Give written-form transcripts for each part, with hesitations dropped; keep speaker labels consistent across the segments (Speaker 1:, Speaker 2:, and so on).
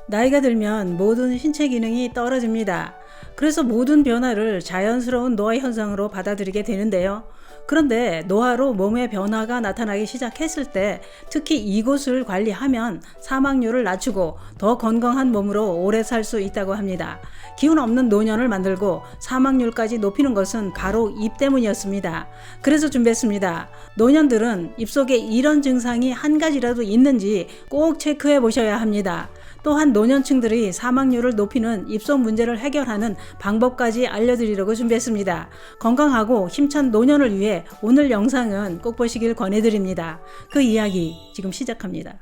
Speaker 1: 나이가 들면 모든 신체 기능이 떨어집니다. 그래서 모든 변화를 자연스러운 노화 현상으로 받아들이게 되는데요. 그런데 노화로 몸의 변화가 나타나기 시작했을 때 특히 이곳을 관리하면 사망률을 낮추고 더 건강한 몸으로 오래 살 수 있다고 합니다. 기운 없는 노년을 만들고 사망률까지 높이는 것은 바로 입 때문이었습니다. 그래서 준비했습니다. 노년들은 입속에 이런 증상이 한 가지라도 있는지 꼭 체크해 보셔야 합니다. 또한 노년층들의 사망률을 높이는 입속 문제를 해결하는 방법까지 알려드리려고 준비했습니다. 건강하고 힘찬 노년을 위해 오늘 영상은 꼭 보시길 권해드립니다. 그 이야기 지금 시작합니다.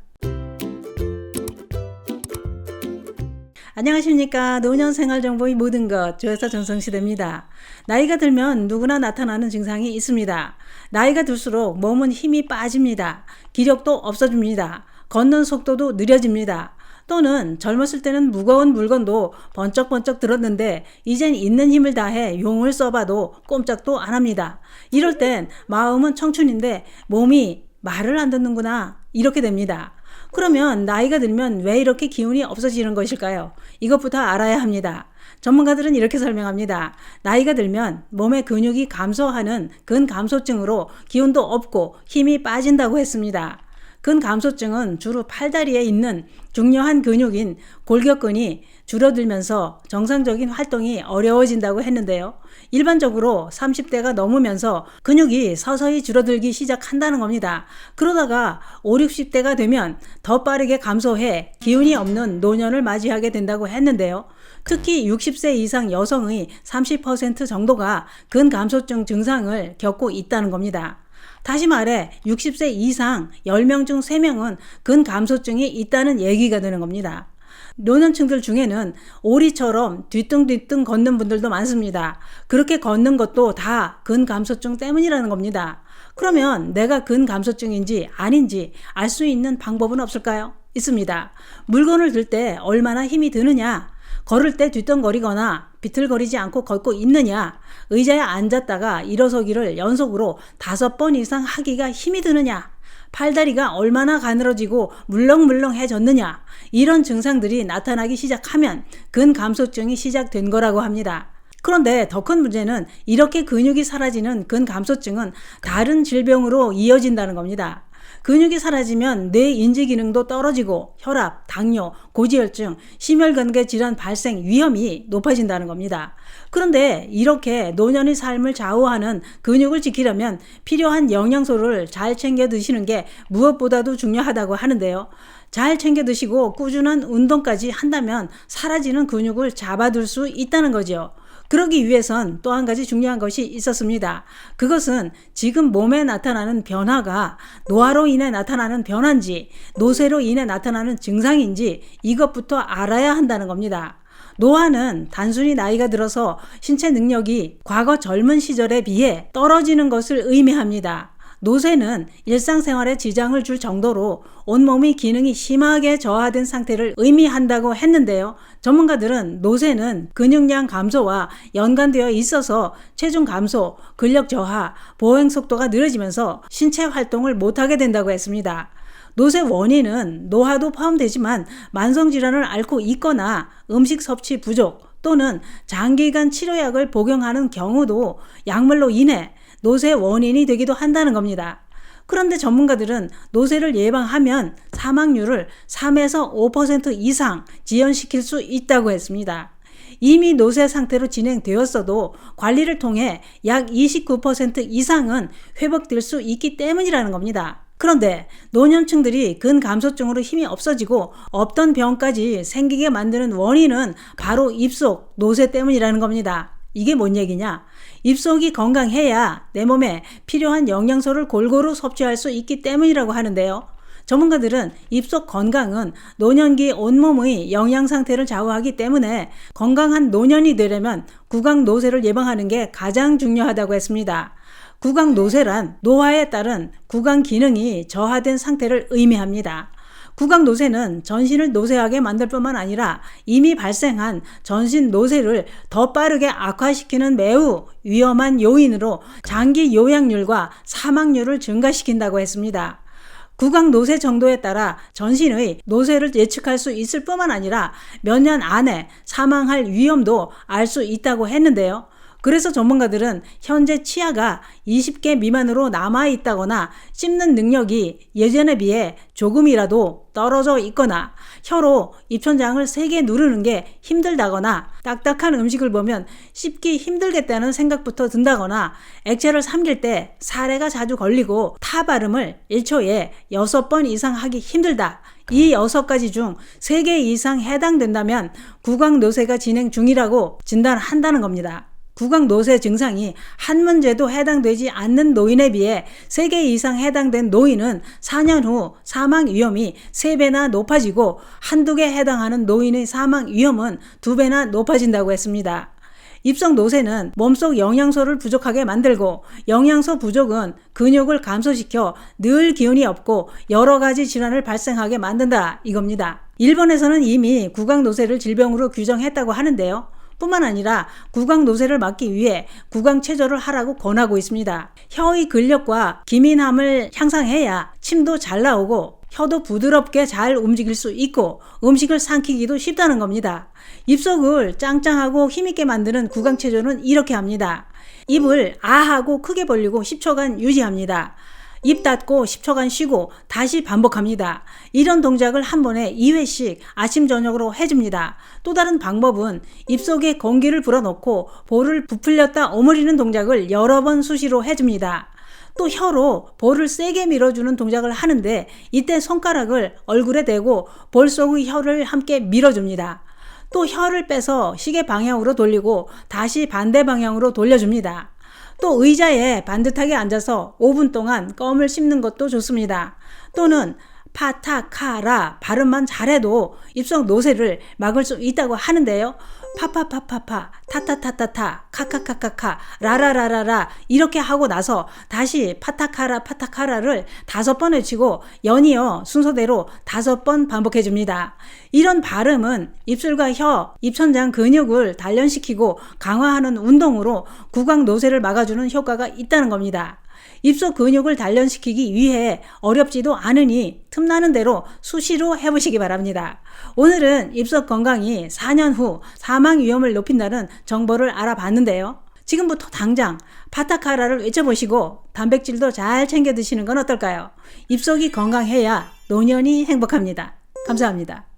Speaker 1: 안녕하십니까. 노년 생활정보의 모든 것 조여사 전성시대입니다. 나이가 들면 누구나 나타나는 증상이 있습니다. 나이가 들수록 몸은 힘이 빠집니다. 기력도 없어집니다. 걷는 속도도 느려집니다. 또는 젊었을 때는 무거운 물건도 번쩍번쩍 들었는데 이젠 있는 힘을 다해 용을 써봐도 꼼짝도 안 합니다. 이럴 땐 마음은 청춘인데 몸이 말을 안 듣는구나 이렇게 됩니다. 그러면 나이가 들면 왜 이렇게 기운이 없어지는 것일까요? 이것부터 알아야 합니다. 전문가들은 이렇게 설명합니다. 나이가 들면 몸의 근육이 감소하는 근감소증으로 기운도 없고 힘이 빠진다고 했습니다. 근감소증은 주로 팔다리에 있는 중요한 근육인 골격근이 줄어들면서 정상적인 활동이 어려워진다고 했는데요. 일반적으로 30대가 넘으면서 근육이 서서히 줄어들기 시작한다는 겁니다. 그러다가 5, 60대가 되면 더 빠르게 감소해 기운이 없는 노년을 맞이하게 된다고 했는데요. 특히 60세 이상 여성의 30% 정도가 근감소증 증상을 겪고 있다는 겁니다. 다시 말해 60세 이상 10명 중 3명은 근감소증이 있다는 얘기가 되는 겁니다. 노년층들 중에는 오리처럼 뒤뚱뒤뚱 걷는 분들도 많습니다. 그렇게 걷는 것도 다 근감소증 때문이라는 겁니다. 그러면 내가 근감소증인지 아닌지 알 수 있는 방법은 없을까요? 있습니다. 물건을 들 때 얼마나 힘이 드느냐, 걸을 때 뒤뚱거리거나 비틀거리지 않고 걷고 있느냐, 의자에 앉았다가 일어서기를 연속으로 5번 이상 하기가 힘이 드느냐, 팔다리가 얼마나 가늘어지고 물렁물렁해졌느냐, 이런 증상들이 나타나기 시작하면 근감소증이 시작된 거라고 합니다. 그런데 더 큰 문제는 이렇게 근육이 사라지는 근감소증은 다른 질병으로 이어진다는 겁니다. 근육이 사라지면 뇌 인지 기능도 떨어지고 혈압, 당뇨, 고지혈증, 심혈관계 질환 발생 위험이 높아진다는 겁니다. 그런데 이렇게 노년의 삶을 좌우하는 근육을 지키려면 필요한 영양소를 잘 챙겨 드시는 게 무엇보다도 중요하다고 하는데요. 잘 챙겨 드시고 꾸준한 운동까지 한다면 사라지는 근육을 잡아둘 수 있다는 거죠. 그러기 위해선 또 한 가지 중요한 것이 있었습니다. 그것은 지금 몸에 나타나는 변화가 노화로 인해 나타나는 변화인지 노쇠로 인해 나타나는 증상인지 이것부터 알아야 한다는 겁니다. 노화는 단순히 나이가 들어서 신체 능력이 과거 젊은 시절에 비해 떨어지는 것을 의미합니다. 노쇠는 일상생활에 지장을 줄 정도로 온몸의 기능이 심하게 저하된 상태를 의미한다고 했는데요. 전문가들은 노쇠는 근육량 감소와 연관되어 있어서 체중 감소, 근력 저하, 보행 속도가 느려지면서 신체 활동을 못하게 된다고 했습니다. 노쇠 원인은 노화도 포함되지만 만성질환을 앓고 있거나 음식 섭취 부족 또는 장기간 치료약을 복용하는 경우도 약물로 인해 노쇠 원인이 되기도 한다는 겁니다. 그런데 전문가들은 노쇠를 예방하면 사망률을 3에서 5% 이상 지연시킬 수 있다고 했습니다. 이미 노쇠 상태로 진행되었어도 관리를 통해 약 29% 이상은 회복될 수 있기 때문이라는 겁니다. 그런데 노년층들이 근감소증으로 힘이 없어지고 없던 병까지 생기게 만드는 원인은 바로 입속 노쇠 때문이라는 겁니다. 이게 뭔 얘기냐? 입속이 건강해야 내 몸에 필요한 영양소를 골고루 섭취할 수 있기 때문이라고 하는데요. 전문가들은 입속 건강은 노년기 온몸의 영양 상태를 좌우하기 때문에 건강한 노년이 되려면 구강노쇠를 예방하는 게 가장 중요하다고 했습니다. 구강노쇠란 노화에 따른 구강 기능이 저하된 상태를 의미합니다. 구강노쇠는 전신을 노쇠하게 만들 뿐만 아니라 이미 발생한 전신 노쇠를 더 빠르게 악화시키는 매우 위험한 요인으로 장기 요양률과 사망률을 증가시킨다고 했습니다. 구강 노쇠 정도에 따라 전신의 노쇠를 예측할 수 있을 뿐만 아니라 몇 년 안에 사망할 위험도 알 수 있다고 했는데요. 그래서 전문가들은 현재 치아가 20개 미만으로 남아있다거나 씹는 능력이 예전에 비해 조금이라도 떨어져 있거나 혀로 입천장을 세게 누르는 게 힘들다거나 딱딱한 음식을 보면 씹기 힘들겠다는 생각부터 든다거나 액체를 삼킬 때 사례가 자주 걸리고 타 발음을 1초에 6번 이상 하기 힘들다. 이 6가지 중 3개 이상 해당된다면 구강노쇠가 진행 중이라고 진단한다는 겁니다. 구강노쇠 증상이 한 문제도 해당되지 않는 노인에 비해 3개 이상 해당된 노인은 4년 후 사망 위험이 3배나 높아지고 한두 개 해당하는 노인의 사망 위험은 2배나 높아진다고 했습니다. 입속 노쇠는 몸속 영양소를 부족하게 만들고 영양소 부족은 근육을 감소시켜 늘 기운이 없고 여러 가지 질환을 발생하게 만든다 이겁니다. 일본에서는 이미 구강노쇠를 질병으로 규정했다고 하는데요. 뿐만 아니라 구강노쇠를 막기 위해 구강체조를 하라고 권하고 있습니다. 혀의 근력과 기민함을 향상해야 침도 잘 나오고 혀도 부드럽게 잘 움직일 수 있고 음식을 삼키기도 쉽다는 겁니다. 입속을 짱짱하고 힘있게 만드는 구강체조는 이렇게 합니다. 입을 아하고 크게 벌리고 10초간 유지합니다. 입 닫고 10초간 쉬고 다시 반복합니다. 이런 동작을 한 번에 2회씩 아침 저녁으로 해줍니다. 또 다른 방법은 입속에 공기를 불어넣고 볼을 부풀렸다 오므리는 동작을 여러 번 수시로 해줍니다. 또 혀로 볼을 세게 밀어주는 동작을 하는데 이때 손가락을 얼굴에 대고 볼 속의 혀를 함께 밀어줍니다. 또 혀를 빼서 시계 방향으로 돌리고 다시 반대 방향으로 돌려줍니다. 또 의자에 반듯하게 앉아서 5분 동안 껌을 씹는 것도 좋습니다. 또는 파타카라 발음만 잘해도 입속 노쇠를 막을 수 있다고 하는데요. 파파파파파 타타타타타 카카카카카 라라라라라 이렇게 하고 나서 다시 파타카라 파타카라를 5번 외치고 연이어 순서대로 5번 반복해 줍니다. 이런 발음은 입술과 혀, 입천장 근육을 단련시키고 강화하는 운동으로 구강 노쇠를 막아주는 효과가 있다는 겁니다. 입속 근육을 단련시키기 위해 어렵지도 않으니 틈나는 대로 수시로 해보시기 바랍니다. 오늘은 입속 건강이 4년 후 사망 위험을 높인다는 정보를 알아봤는데요. 지금부터 당장 파타카라를 외쳐보시고 단백질도 잘 챙겨 드시는 건 어떨까요? 입속이 건강해야 노년이 행복합니다. 감사합니다.